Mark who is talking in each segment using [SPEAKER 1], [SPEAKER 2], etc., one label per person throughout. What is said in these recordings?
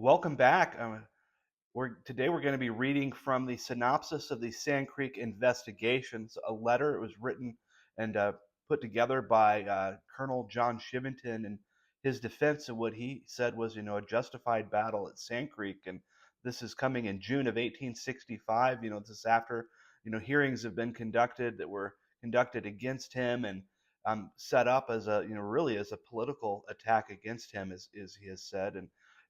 [SPEAKER 1] Welcome back. Today we're going to be reading from the synopsis of the Sand Creek investigations, a letter. It was written and put together by Colonel John Chivington and his defense of what he said was, a justified battle at Sand Creek. And this is coming in June of 1865. This is after, hearings have been conducted that were conducted against him and set up as a, really as a political attack against him, as he has said.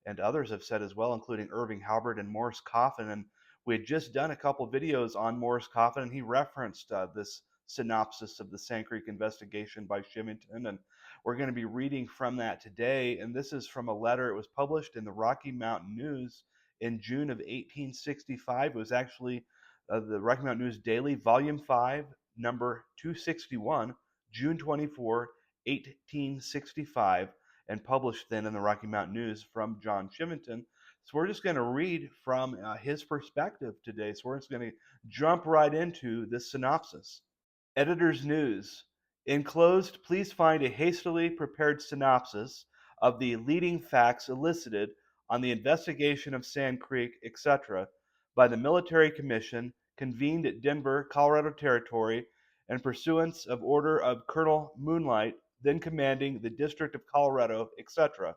[SPEAKER 1] And others have said as well, including Irving Halbert and Morris Coffin. And we had just done a couple videos on Morris Coffin, and he referenced this synopsis of the Sand Creek investigation by Chivington. And we're going to be reading from that today. And this is from a letter. It was published in the Rocky Mountain News in June of 1865. It was actually the Rocky Mountain News Daily, Volume 5, number 261, June 24, 1865, and published then in the Rocky Mountain News from John Chivington. So we're just going to read from his perspective today. So we're just going to jump right into this synopsis. Editor's News. Enclosed, please find a hastily prepared synopsis of the leading facts elicited on the investigation of Sand Creek, etc., by the Military Commission convened at Denver, Colorado Territory, in pursuance of order of Colonel Moonlight, then commanding the District of Colorado, etc.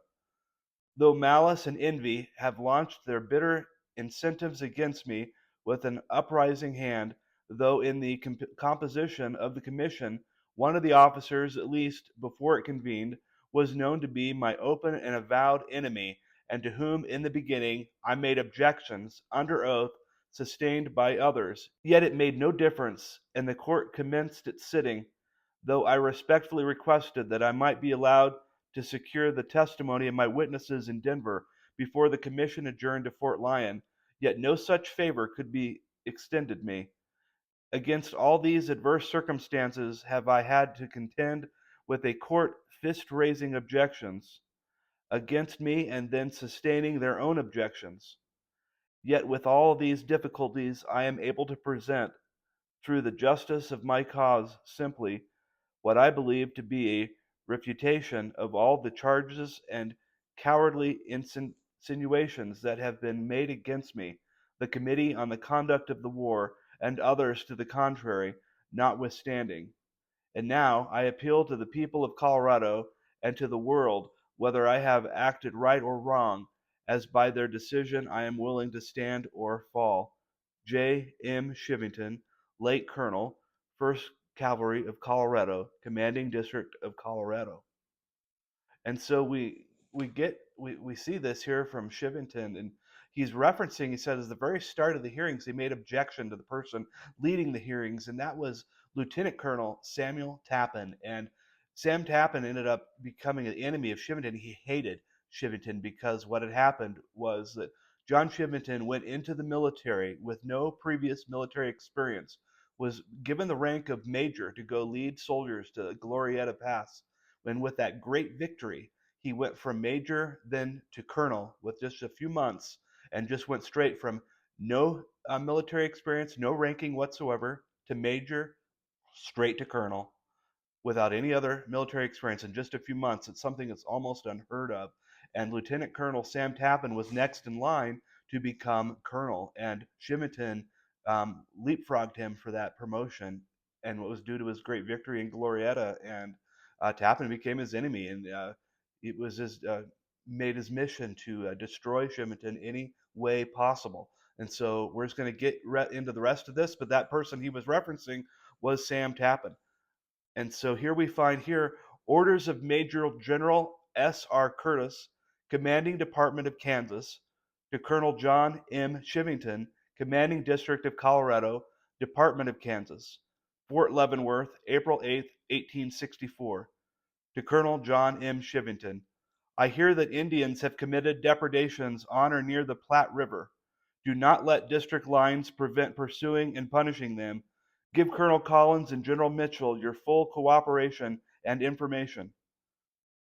[SPEAKER 1] Though malice and envy have launched their bitter incentives against me with an uprising hand, though in the composition of the commission, one of the officers, at least before it convened, was known to be my open and avowed enemy, and to whom in the beginning I made objections under oath sustained by others. Yet it made no difference, and the court commenced its sitting, though I respectfully requested that I might be allowed to secure the testimony of my witnesses in Denver before the commission adjourned to Fort Lyon, yet no such favor could be extended me. Against all these adverse circumstances have I had to contend with a court fist-raising objections against me and then sustaining their own objections. Yet with all these difficulties I am able to present, through the justice of my cause, simply what I believe to be a refutation of all the charges and cowardly insinuations that have been made against me, the Committee on the Conduct of the War, and others to the contrary, notwithstanding. And now I appeal to the people of Colorado and to the world whether I have acted right or wrong, as by their decision I am willing to stand or fall. J. M. Chivington, late Colonel, 1st Cavalry of Colorado, Commanding District of Colorado. And so we see this here from Chivington, and he's referencing, he said, at the very start of the hearings, he made objection to the person leading the hearings, and that was Lieutenant Colonel Samuel Tappan. And Sam Tappan ended up becoming an enemy of Chivington. He hated Chivington because what had happened was that John Chivington went into the military with no previous military experience, was given the rank of major to go lead soldiers to Glorieta Pass. And with that great victory, he went from major then to colonel with just a few months, and just went straight from no military experience, no ranking whatsoever, to major, straight to colonel without any other military experience in just a few months. It's something that's almost unheard of. And Lieutenant Colonel Sam Tappan was next in line to become colonel, and Chivington leapfrogged him for that promotion, and what was due to his great victory in Glorieta. And Tappan became his enemy, and it was his made his mission to destroy Chivington any way possible. And so we're just going to get into the rest of this, but that person he was referencing was Sam Tappan. And so here we find here orders of Major General S.R. Curtis, commanding Department of Kansas, to Colonel John M. Chivington, commanding District of Colorado, Department of Kansas, Fort Leavenworth, April 8, 1864. To Colonel John M. Chivington, I hear that Indians have committed depredations on or near the Platte River. Do not let district lines prevent pursuing and punishing them. Give Colonel Collins and General Mitchell your full cooperation and information.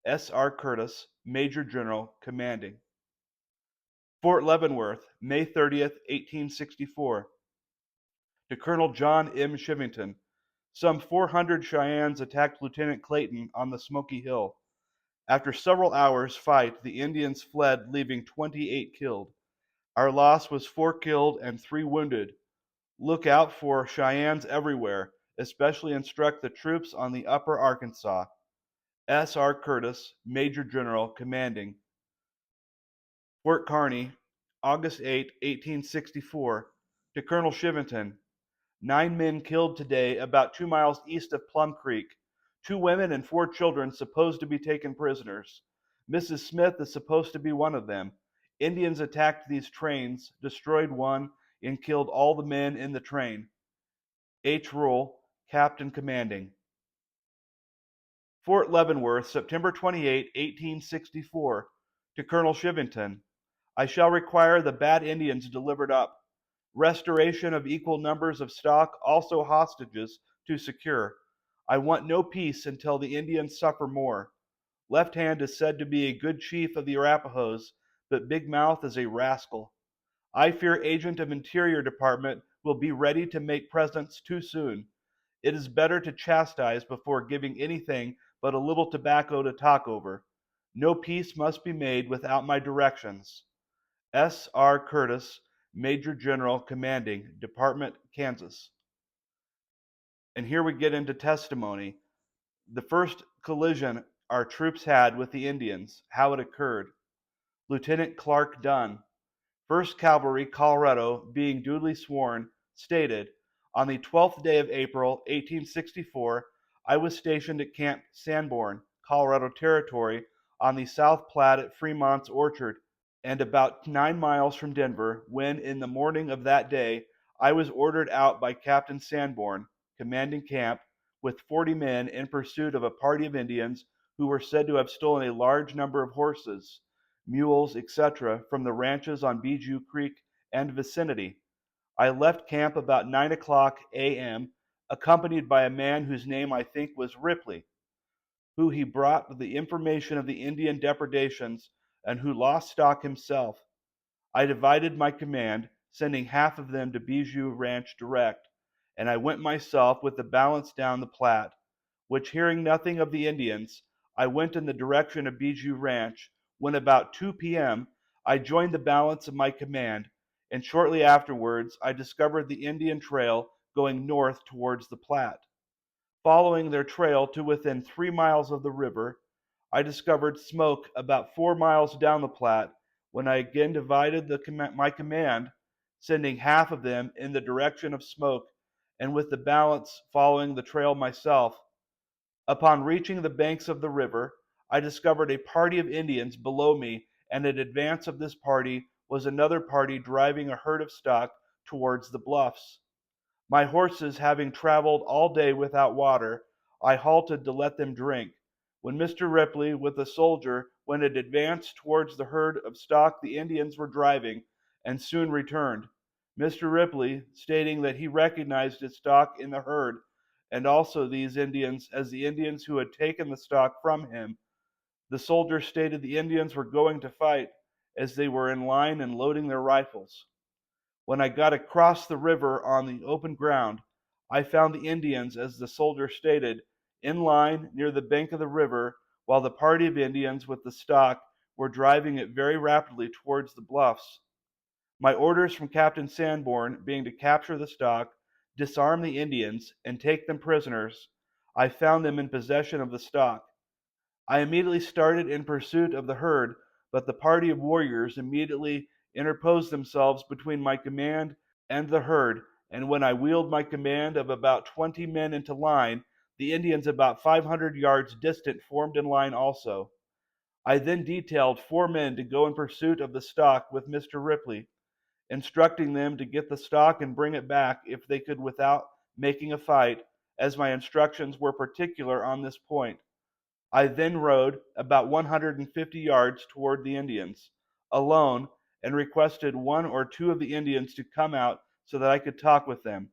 [SPEAKER 1] S.R. Curtis, Major General, Commanding. Fort Leavenworth, May 30th, 1864. To Colonel John M. Chivington, some 400 Cheyennes attacked Lieutenant Clayton on the Smoky Hill. After several hours' fight, the Indians fled, leaving 28 killed. Our loss was 4 killed and 3 wounded. Look out for Cheyennes everywhere, especially instruct the troops on the upper Arkansas. S. R. Curtis, Major General, commanding. Fort Kearny, August 8, 1864. To Colonel Chivington, 9 men killed today about 2 miles east of Plum Creek. 2 women and 4 children supposed to be taken prisoners. Mrs. Smith is supposed to be one of them. Indians attacked these trains, destroyed one, and killed all the men in the train. H. Rule, Captain Commanding. Fort Leavenworth, September 28, 1864. To Colonel Chivington, I shall require the bad Indians delivered up. Restoration of equal numbers of stock, also hostages, to secure. I want no peace until the Indians suffer more. Left Hand is said to be a good chief of the Arapahoes, but Big Mouth is a rascal. I fear Agent of Interior Department will be ready to make presents too soon. It is better to chastise before giving anything but a little tobacco to talk over. No peace must be made without my directions. S. R. Curtis, Major General, commanding, Department, Kansas. And here we get into testimony. The first collision our troops had with the Indians, how it occurred. Lieutenant Clark Dunn, 1st Cavalry, Colorado, being duly sworn, stated, on the 12th day of April, 1864, I was stationed at Camp Sanborn, Colorado Territory, on the South Platte at Fremont's Orchard, and about 9 miles from Denver, when in the morning of that day I was ordered out by Captain Sanborn, commanding camp, with 40 men in pursuit of a party of Indians who were said to have stolen a large number of horses, mules, etc., from the ranches on Bijou Creek and vicinity. I left camp about 9 o'clock a.m., accompanied by a man whose name I think was Ripley, who he brought the information of the Indian depredations and who lost stock himself. I divided my command, sending half of them to Bijou Ranch direct, and I went myself with the balance down the Platte, which hearing nothing of the Indians, I went in the direction of Bijou Ranch, when about 2 p.m. I joined the balance of my command, and shortly afterwards I discovered the Indian trail going north towards the Platte. Following their trail to within 3 miles of the river, I discovered smoke about 4 miles down the Platte, when I again divided my command, sending half of them in the direction of smoke, and with the balance following the trail myself. Upon reaching the banks of the river, I discovered a party of Indians below me, and in advance of this party was another party driving a herd of stock towards the bluffs. My horses having traveled all day without water, I halted to let them drink, when Mr. Ripley, with a soldier, went in advance towards the herd of stock the Indians were driving, and soon returned. Mr. Ripley, stating that he recognized his stock in the herd, and also these Indians as the Indians who had taken the stock from him. The soldier stated the Indians were going to fight, as they were in line and loading their rifles. When I got across the river on the open ground, I found the Indians, as the soldier stated, in line near the bank of the river, while the party of Indians with the stock were driving it very rapidly towards the bluffs. My orders from Captain Sanborn being to capture the stock, disarm the Indians, and take them prisoners, I found them in possession of the stock. I immediately started in pursuit of the herd, but the party of warriors immediately interposed themselves between my command and the herd, and when I wheeled my command of about 20 men into line, the Indians about 500 yards distant formed in line also. I then detailed 4 men to go in pursuit of the stock with Mr. Ripley, instructing them to get the stock and bring it back if they could without making a fight, as my instructions were particular on this point. I then rode about 150 yards toward the Indians, alone, and requested 1 or 2 of the Indians to come out so that I could talk with them.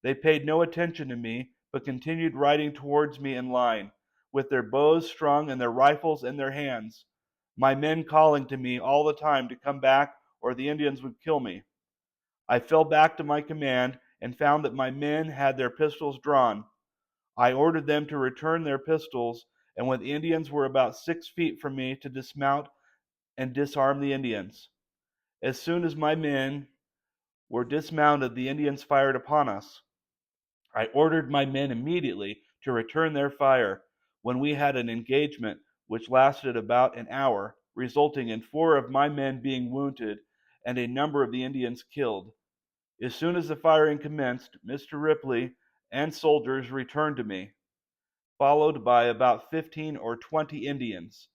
[SPEAKER 1] They paid no attention to me, but continued riding towards me in line, with their bows strung and their rifles in their hands, my men calling to me all the time to come back or the Indians would kill me. I fell back to my command and found that my men had their pistols drawn. I ordered them to return their pistols, and when the Indians were about 6 feet from me to dismount and disarm the Indians. As soon as my men were dismounted, the Indians fired upon us. I ordered my men immediately to return their fire, when we had an engagement which lasted about an hour, resulting in 4 of my men being wounded and a number of the Indians killed. As soon as the firing commenced, Mr. Ripley and soldiers returned to me, followed by about 15 or 20 Indians.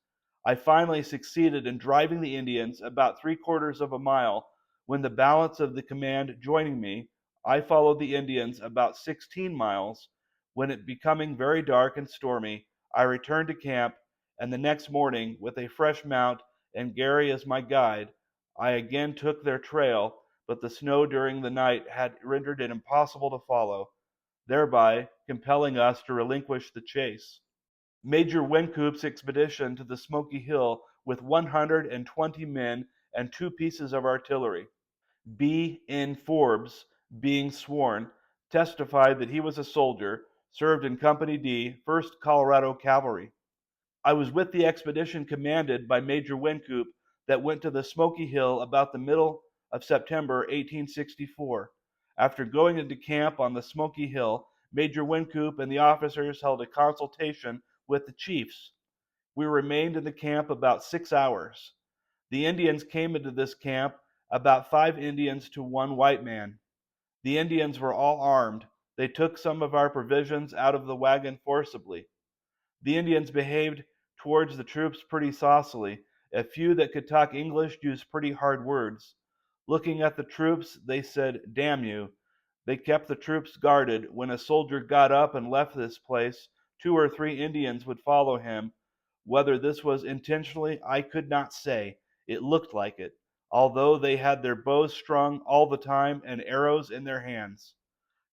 [SPEAKER 1] I finally succeeded in driving the Indians about 3/4 of a mile, when the balance of the command joining me, I followed the Indians about 16 miles, when it becoming very dark and stormy, I returned to camp, and the next morning, with a fresh mount and Gary as my guide, I again took their trail, but the snow during the night had rendered it impossible to follow, thereby compelling us to relinquish the chase. Major Wincoop's expedition to the Smoky Hill with 120 men and 2 pieces of artillery. B. N. Forbes, being sworn, testified that he was a soldier, served in Company D, 1st Colorado Cavalry. I was with the expedition commanded by Major Wincoop that went to the Smoky Hill about the middle of September 1864. After going into camp on the Smoky Hill, Major Wincoop and the officers held a consultation with the chiefs. We remained in the camp about 6 hours. The Indians came into this camp, about 5 Indians to 1 white man. The Indians were all armed. They took some of our provisions out of the wagon forcibly. The Indians behaved towards the troops pretty saucily. A few that could talk English used pretty hard words. Looking at the troops, they said, "Damn you." They kept the troops guarded. When a soldier got up and left this place, 2 or 3 Indians would follow him. Whether this was intentionally, I could not say. It looked like it, although they had their bows strung all the time and arrows in their hands.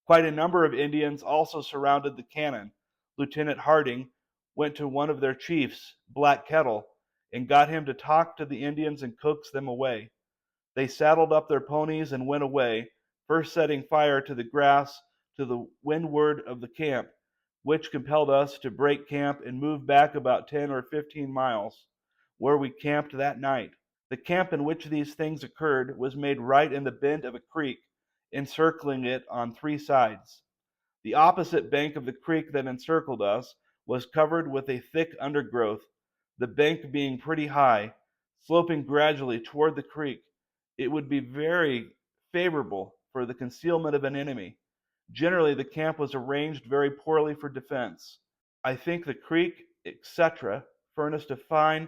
[SPEAKER 1] Quite a number of Indians also surrounded the cannon. Lieutenant Harding went to one of their chiefs, Black Kettle, and got him to talk to the Indians and coax them away. They saddled up their ponies and went away, first setting fire to the grass to the windward of the camp, which compelled us to break camp and move back about 10 or 15 miles, where we camped that night. The camp in which these things occurred was made right in the bend of a creek, encircling it on 3 sides. The opposite bank of the creek that encircled us was covered with a thick undergrowth, the bank being pretty high, sloping gradually toward the creek. It would be very favorable for the concealment of an enemy. Generally, the camp was arranged very poorly for defense. I think the creek, etc., furnished a fine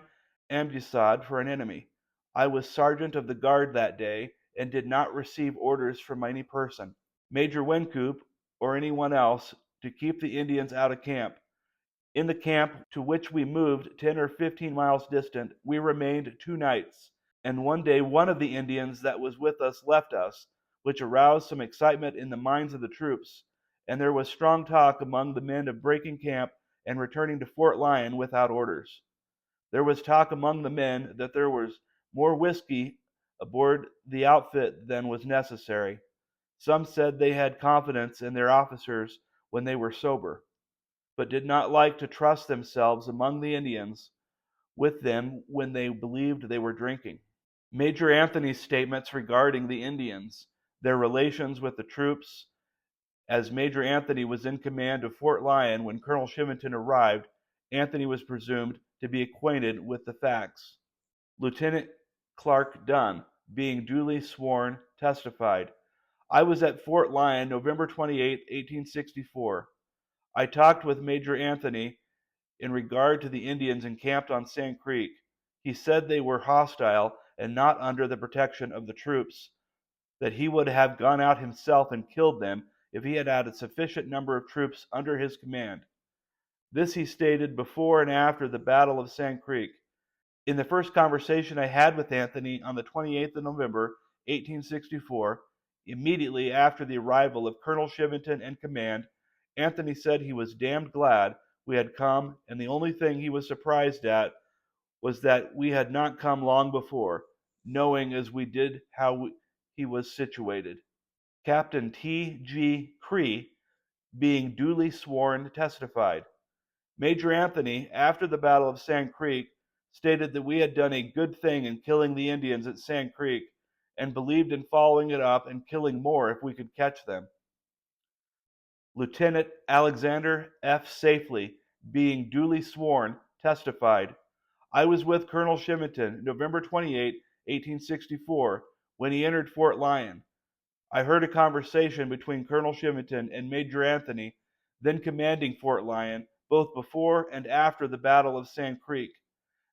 [SPEAKER 1] ambuscade for an enemy. I was sergeant of the guard that day, and did not receive orders from any person, Major Wincoop, or anyone else, to keep the Indians out of camp. In the camp, to which we moved 10 or 15 miles distant, we remained 2 nights, and one day one of the Indians that was with us left us, which aroused some excitement in the minds of the troops, and there was strong talk among the men of breaking camp and returning to Fort Lyon without orders. There was talk among the men that there was more whiskey aboard the outfit than was necessary. Some said they had confidence in their officers when they were sober, but did not like to trust themselves among the Indians with them when they believed they were drinking. Major Anthony's statements regarding the Indians, their relations with the troops, as Major Anthony was in command of Fort Lyon when Colonel Chivington arrived, Anthony was presumed to be acquainted with the facts. Lieutenant Clark Dunn, being duly sworn, testified, "I was at Fort Lyon November 28, 1864. I talked with Major Anthony in regard to the Indians encamped on Sand Creek. He said they were hostile and not under the protection of the troops, that he would have gone out himself and killed them if he had had a sufficient number of troops under his command. This he stated before and after the Battle of Sand Creek. In the first conversation I had with Anthony on the 28th of November, 1864, immediately after the arrival of Colonel Chivington in command, Anthony said he was damned glad we had come, and the only thing he was surprised at was that we had not come long before, knowing as we did how he was situated." Captain T. G. Cree, being duly sworn, testified, Major Anthony, after the Battle of Sand Creek, stated that we had done a good thing in killing the Indians at Sand Creek and believed in following it up and killing more if we could catch them. Lieutenant Alexander F. Safely, being duly sworn, testified, I was with Colonel Chivington November 28, 1864, when he entered Fort Lyon. I heard a conversation between Colonel Chivington and Major Anthony, then commanding Fort Lyon, both before and after the Battle of Sand Creek.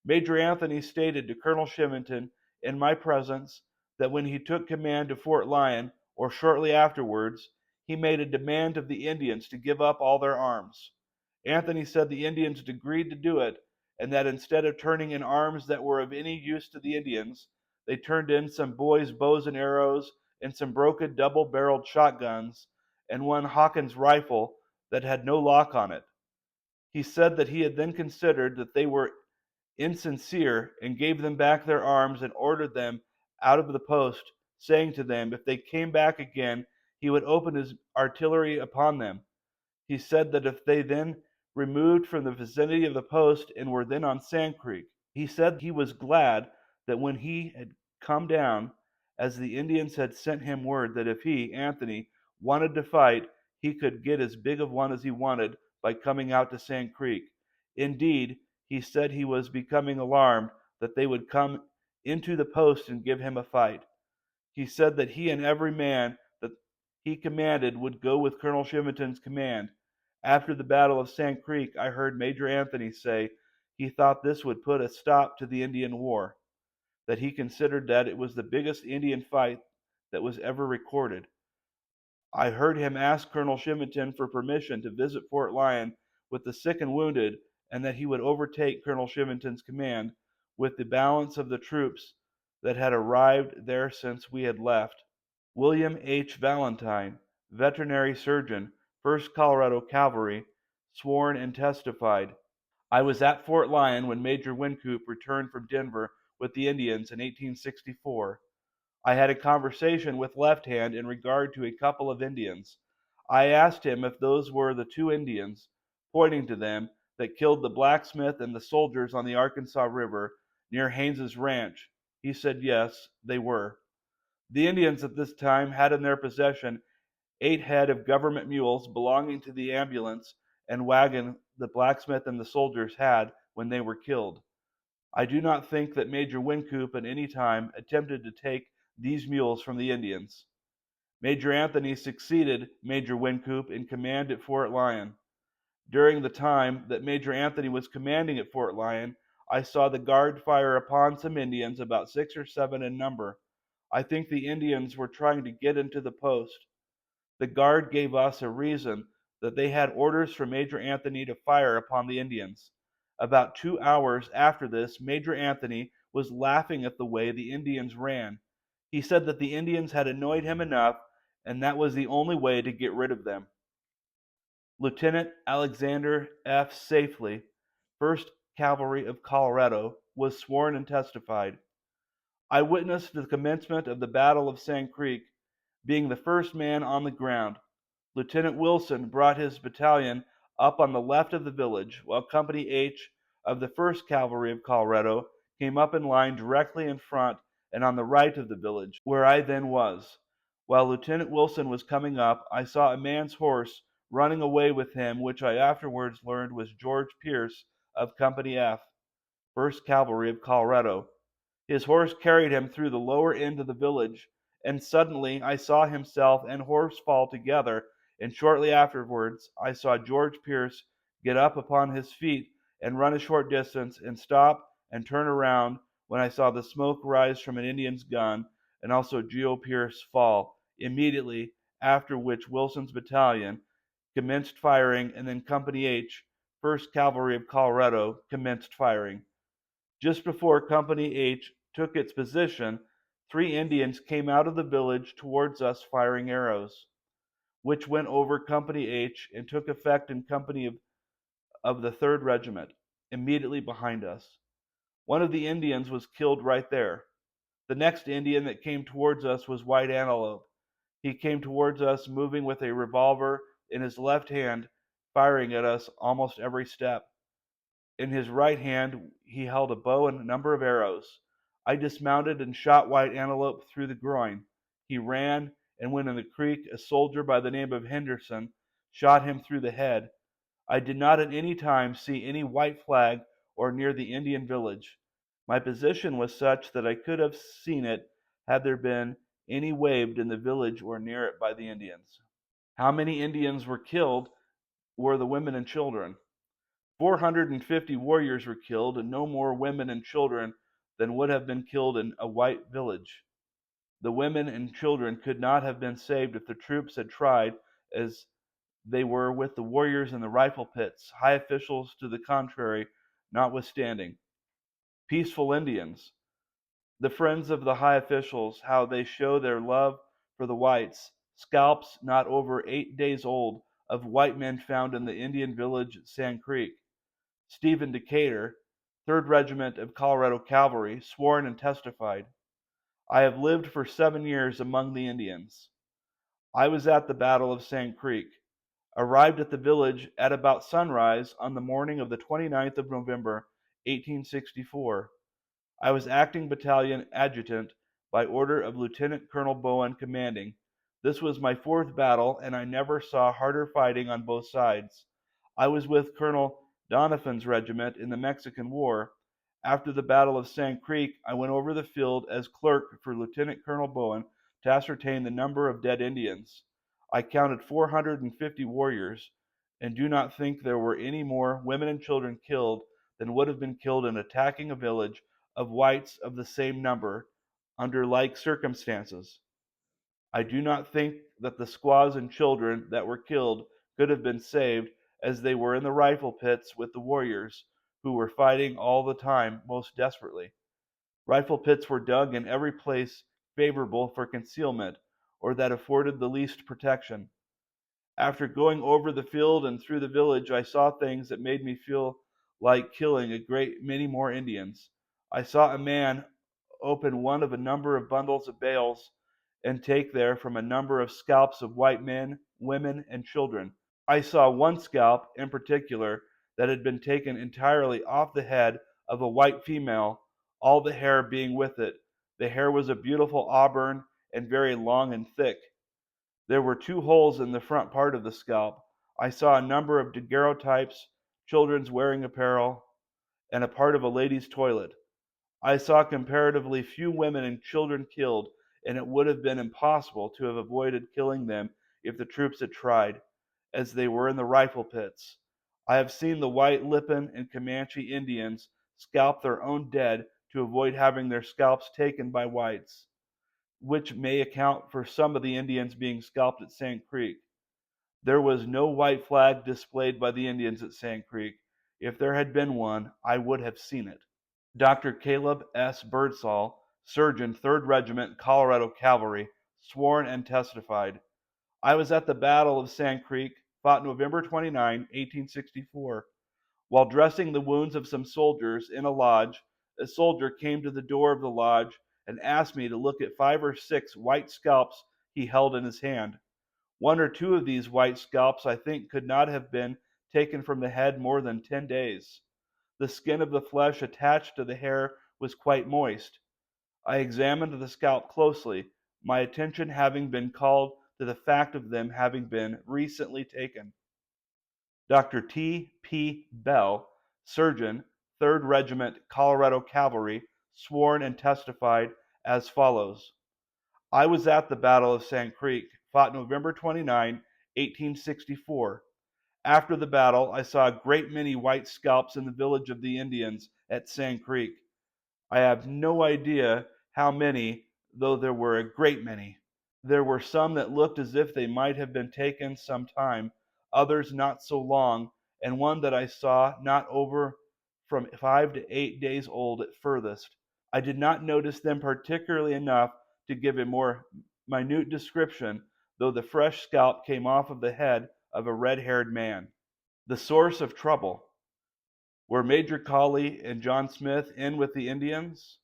[SPEAKER 1] Major Anthony stated to Colonel Chivington in my presence that when he took command of Fort Lyon, or shortly afterwards, he made a demand of the Indians to give up all their arms. Anthony said the Indians had agreed to do it, and that instead of turning in arms that were of any use to the Indians, they turned in some boys' bows and arrows and some broken double-barreled shotguns and one Hawkins rifle that had no lock on it. He said that he had then considered that they were insincere and gave them back their arms and ordered them out of the post, saying to them if they came back again, he would open his artillery upon them. He said that if they then removed from the vicinity of the post and were then on Sand Creek, he said he was glad that when he had come down, as the Indians had sent him word that if he, Anthony, wanted to fight, he could get as big of one as he wanted by coming out to Sand Creek. Indeed, he said he was becoming alarmed that they would come into the post and give him a fight. He said that he and every man that he commanded would go with Colonel Chivington's command. After the Battle of Sand Creek, I heard Major Anthony say he thought this would put a stop to the Indian War, that he considered that it was the biggest Indian fight that was ever recorded. I heard him ask Colonel Chivington for permission to visit Fort Lyon with the sick and wounded, and that he would overtake Colonel Chivington's command with the balance of the troops that had arrived there since we had left. William H. Valentine, veterinary surgeon, 1st Colorado Cavalry, sworn and testified. I was at Fort Lyon when Major Wynkoop returned from Denver with the Indians in 1864. I had a conversation with Left Hand in regard to a couple of Indians. I asked him if those were the two Indians, pointing to them, that killed the blacksmith and the soldiers on the Arkansas River near Haynes's ranch. He said yes, they were. The Indians at this time had in their possession 8 head of government mules belonging to the ambulance and wagon the blacksmith and the soldiers had when they were killed. I do not think that Major Wynkoop at any time attempted to take these mules from the Indians. Major Anthony succeeded Major Wynkoop in command at Fort Lyon. During the time that Major Anthony was commanding at Fort Lyon, I saw the guard fire upon some Indians, about 6 or 7 in number. I think the Indians were trying to get into the post. The guard gave us a reason that they had orders from Major Anthony to fire upon the Indians. About 2 hours after this, Major Anthony was laughing at the way the Indians ran. He said that the Indians had annoyed him enough, and that was the only way to get rid of them. Lieutenant Alexander F. Safely, 1st Cavalry of Colorado, was sworn and testified. I witnessed the commencement of the Battle of Sand Creek, being the first man on the ground. Lieutenant Wilson brought his battalion up on the left of the village, while Company H of the 1st Cavalry of Colorado came up in line directly in front and on the right of the village, where I then was. While Lieutenant Wilson was coming up, I saw a man's horse running away with him, which I afterwards learned was George Pierce of Company F, 1st Cavalry of Colorado. His horse carried him through the lower end of the village, and suddenly I saw himself and horse fall together, and shortly afterwards I saw George Pierce get up upon his feet and run a short distance and stop and turn around when I saw the smoke rise from an Indian's gun, and also Geo Pierce fall, immediately after which Wilson's battalion commenced firing, and then Company H, 1st Cavalry of Colorado, commenced firing. Just before Company H took its position, 3 Indians came out of the village towards us firing arrows, which went over Company H and took effect in company of the 3rd Regiment, immediately behind us. One of the Indians was killed right there. The next Indian that came towards us was White Antelope. He came towards us moving with a revolver in his left hand, firing at us almost every step. In his right hand he held a bow and a number of arrows. I dismounted and shot White Antelope through the groin. He ran, and when in the creek, a soldier by the name of Henderson shot him through the head. I did not at any time see any white flag or near the Indian village. My position was such that I could have seen it had there been any waved in the village or near it by the Indians. How many Indians were killed were the women and children? 450 warriors were killed, and no more women and children than would have been killed in a white village. The women and children could not have been saved if the troops had tried, as they were with the warriors in the rifle pits, high officials to the contrary notwithstanding. Peaceful Indians. The friends of the high officials, how they show their love for the whites. Scalps not over 8 days old of white men found in the Indian village at Sand Creek. Stephen Decatur, 3rd Regiment of Colorado Cavalry, sworn and testified. I have lived for 7 years among the Indians. I was at the Battle of Sand Creek. Arrived at the village at about sunrise on the morning of the 29th of November, 1864. I was acting battalion adjutant by order of Lieutenant Colonel Bowen commanding. This was my 4th battle, and I never saw harder fighting on both sides. I was with Colonel Doniphan's regiment in the Mexican War. After the Battle of Sand Creek, I went over the field as clerk for Lieutenant Colonel Bowen to ascertain the number of dead Indians. I counted 450 warriors, and do not think there were any more women and children killed than would have been killed in attacking a village of whites of the same number under like circumstances. I do not think that the squaws and children that were killed could have been saved, as they were in the rifle pits with the warriors, who were fighting all the time most desperately. Rifle pits were dug in every place favorable for concealment, or that afforded the least protection. After going over the field and through the village, I saw things that made me feel like killing a great many more Indians. I saw a man open one of a number of bundles of bales and take there from a number of scalps of white men, women, and children. I saw one scalp in particular that had been taken entirely off the head of a white female, all the hair being with it. The hair was a beautiful auburn and very long and thick. There were 2 holes in the front part of the scalp. I saw a number of daguerreotypes, children's wearing apparel, and a part of a lady's toilet. I saw comparatively few women and children killed, and it would have been impossible to have avoided killing them if the troops had tried, as they were in the rifle pits. I have seen the white Lipan and Comanche Indians scalp their own dead to avoid having their scalps taken by whites, which may account for some of the Indians being scalped at Sand Creek. There was no white flag displayed by the Indians at Sand Creek. If there had been one, I would have seen it. Dr. Caleb S. Birdsall, surgeon, 3rd Regiment, Colorado Cavalry, sworn and testified. I was at the Battle of Sand Creek, fought November 29, 1864. While dressing the wounds of some soldiers in a lodge, a soldier came to the door of the lodge and asked me to look at 5 or 6 white scalps he held in his hand. 1 or 2 of these white scalps I think could not have been taken from the head more than 10 days. The skin of the flesh attached to the hair was quite moist. I examined the scalp closely, my attention having been called to the fact of them having been recently taken. Dr. T. P. Bell, surgeon, 3rd Regiment, Colorado Cavalry, sworn and testified as follows. I was at the Battle of Sand Creek, fought November 29, 1864. After the battle, I saw a great many white scalps in the village of the Indians at Sand Creek. I have no idea how many, though there were a great many. There were some that looked as if they might have been taken some time, others not so long, and one that I saw not over from 5 to 8 days old at furthest. I did not notice them particularly enough to give a more minute description, though the fresh scalp came off of the head of a red-haired man. The source of trouble. Were Major Colley and John Smith in with the Indians?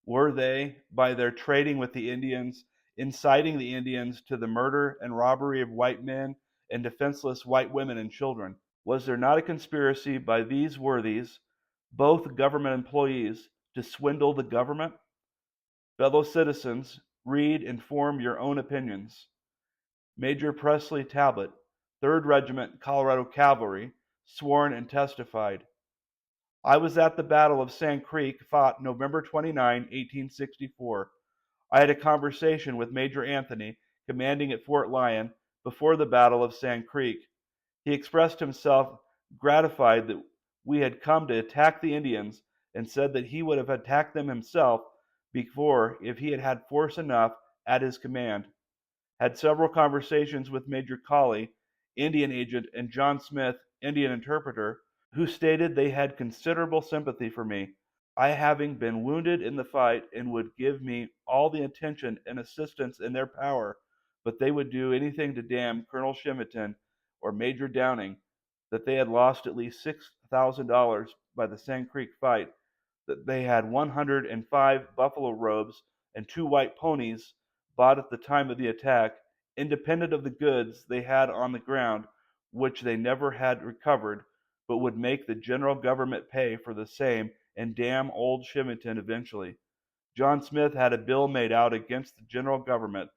[SPEAKER 1] Were they, by their trading with the Indians, inciting the Indians to the murder and robbery of white men and defenseless white women and children? Was there not a conspiracy by these worthies both government employees, to swindle the government? Fellow citizens, read and form your own opinions. Major Presley Talbot, 3rd Regiment Colorado Cavalry, sworn and testified. I was at the Battle of Sand Creek, fought November 29, 1864. I had a conversation with Major Anthony, commanding at Fort Lyon, before the Battle of Sand Creek. He expressed himself gratified that we had come to attack the Indians, and said that he would have attacked them himself before if he had had force enough at his command. Had several conversations with Major Colley, Indian agent, and John Smith, Indian interpreter, who stated they had considerable sympathy for me, I having been wounded in the fight, and would give me all the attention and assistance in their power, but they would do anything to damn Colonel Chivington or Major Downing, that they had lost at least $6,000 by the Sand Creek fight, that they had 105 buffalo robes and 2 white ponies bought at the time of the attack, independent of the goods they had on the ground, which they never had recovered, but would make the general government pay for the same and damn old Chivington eventually. John Smith had a bill made out against the general government,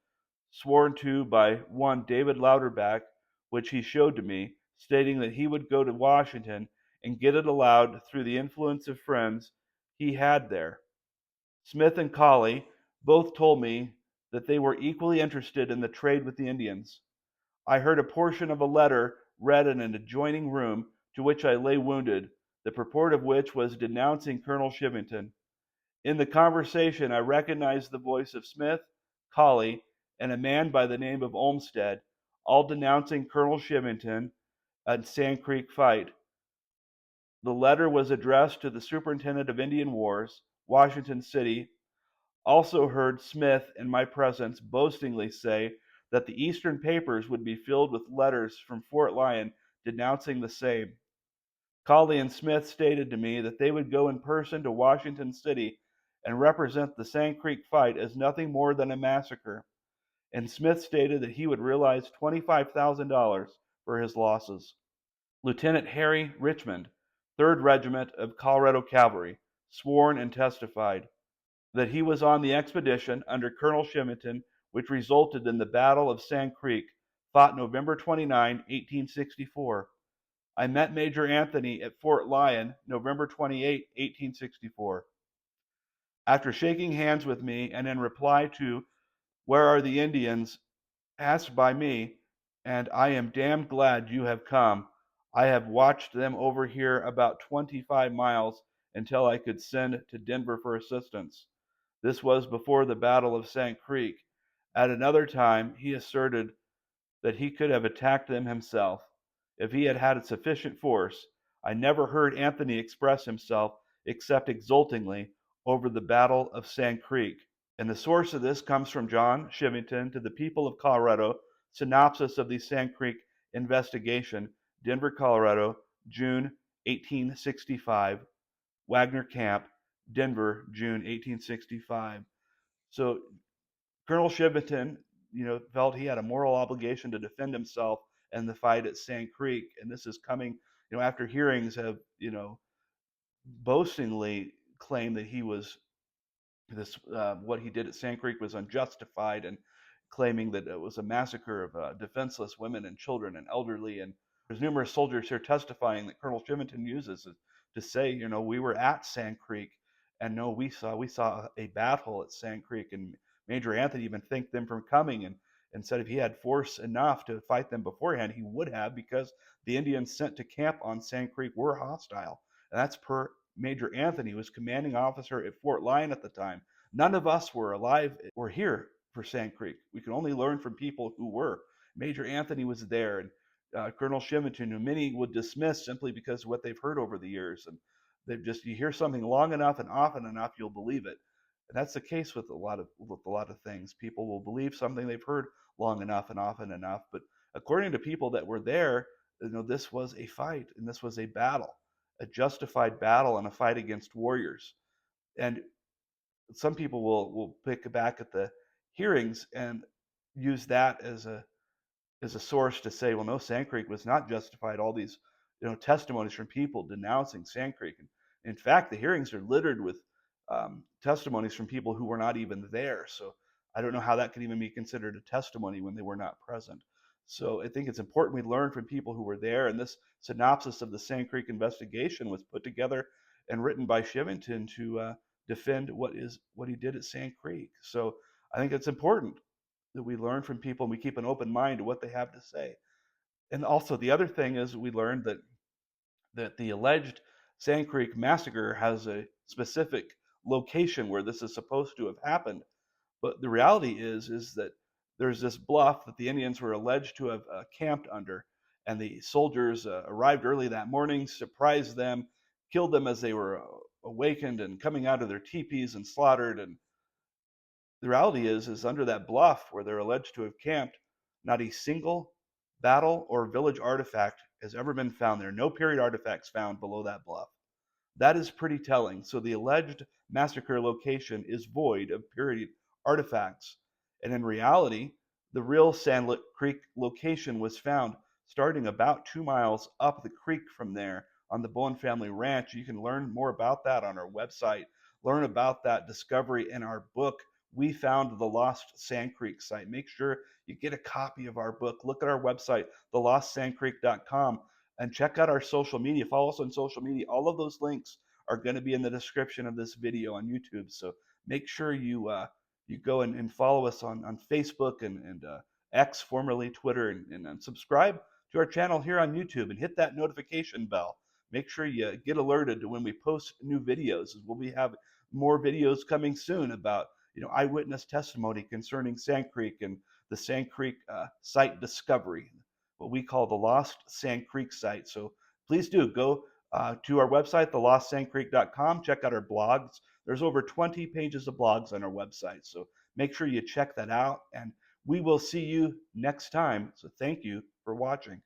[SPEAKER 1] sworn to by one David Louderback, which he showed to me, stating that he would go to Washington and get it allowed through the influence of friends he had there. Smith and Colley both told me that they were equally interested in the trade with the Indians. I heard a portion of a letter read in an adjoining room, to which I lay wounded, the purport of which was denouncing Colonel Chivington. In the conversation I recognized the voice of Smith, Colley, and a man by the name of Olmsted, all denouncing Colonel Chivington and Sand Creek fight. The letter was addressed to the Superintendent of Indian Wars, Washington City. Also heard Smith, in my presence, boastingly say that the Eastern papers would be filled with letters from Fort Lyon denouncing the same. Colley and Smith stated to me that they would go in person to Washington City and represent the Sand Creek fight as nothing more than a massacre, and Smith stated that he would realize $25,000 for his losses. Lieutenant Harry Richmond, 3rd Regiment of Colorado Cavalry, sworn and testified that he was on the expedition under Colonel Chivington, which resulted in the Battle of Sand Creek, fought November 29, 1864. I met Major Anthony at Fort Lyon, November 28, 1864. After shaking hands with me, and in reply to "Where are the Indians?" asked by me, and "I am damned glad you have come. I have watched them over here about 25 miles until I could send to Denver for assistance." This was before the Battle of Sand Creek. At another time he asserted that he could have attacked them himself, if he had had sufficient force. I never heard Anthony express himself except exultingly over the Battle of Sand Creek. And the source of this comes from John Chivington to the people of Colorado, Synopsis of the Sand Creek Investigation, Denver, Colorado, June 1865. Wagner Camp, Denver, June 1865. So Colonel Chivington, felt he had a moral obligation to defend himself in the fight at Sand Creek, and this is coming, after hearings have, boastingly claimed that he was what he did at Sand Creek was unjustified, and claiming that it was a massacre of defenseless women and children and elderly. And there's numerous soldiers here testifying that Colonel Chivington uses to say, we were at Sand Creek, and no, we saw a battle at Sand Creek, and Major Anthony even thanked them for coming, and said if he had force enough to fight them beforehand, he would have, because the Indians sent to camp on Sand Creek were hostile. And that's per Major Anthony, who was commanding officer at Fort Lyon at the time. None of us were alive or here for Sand Creek. We can only learn from people who were. Major Anthony was there, and Colonel Chivington, who many would dismiss simply because of what they've heard over the years. And you hear something long enough and often enough, you'll believe it. And that's the case with a lot of things. People will believe something they've heard long enough and often enough. But according to people that were there, this was a fight, and this was a battle, a justified battle, and a fight against warriors. And some people will pick back at the hearings and use that as a source to say, well, no, Sand Creek was not justified. All these testimonies from people denouncing Sand Creek, and In fact, the hearings are littered with testimonies from people who were not even there. So I don't know how that could even be considered a testimony when they were not present. So I think it's important we learn from people who were there. And this synopsis of the Sand Creek investigation was put together and written by Chivington to defend what he did at Sand Creek. So I think it's important that we learn from people and we keep an open mind to what they have to say. And also the other thing is we learned that the alleged Sand Creek massacre has a specific location where this is supposed to have happened. But the reality is that there's this bluff that the Indians were alleged to have camped under, and the soldiers arrived early that morning, surprised them, killed them as they were awakened and coming out of their teepees and slaughtered. And the reality is under that bluff where they're alleged to have camped, not a single battle or village artifact has ever been found there. No period artifacts found below that bluff. That is pretty telling. So the alleged massacre location is void of period artifacts. And in reality, the real Sand Creek location was found starting about 2 miles up the creek from there on the Bowen family ranch. You can learn more about that on our website, learn about that discovery in our book, We Found the Lost Sand Creek Site. Make sure you get a copy of our book. Look at our website, thelostsandcreek.com, and check out our social media. Follow us on social media. All of those links are going to be in the description of this video on YouTube. So make sure you go and follow us on Facebook and X, formerly Twitter, and subscribe to our channel here on YouTube and hit that notification bell. Make sure you get alerted to when we post new videos. We'll have more videos coming soon about eyewitness testimony concerning Sand Creek and the Sand Creek site discovery, what we call the Lost Sand Creek site. So please do go to our website, thelostsandcreek.com. Check out our blogs. There's over 20 pages of blogs on our website. So make sure you check that out. And we will see you next time. So thank you for watching.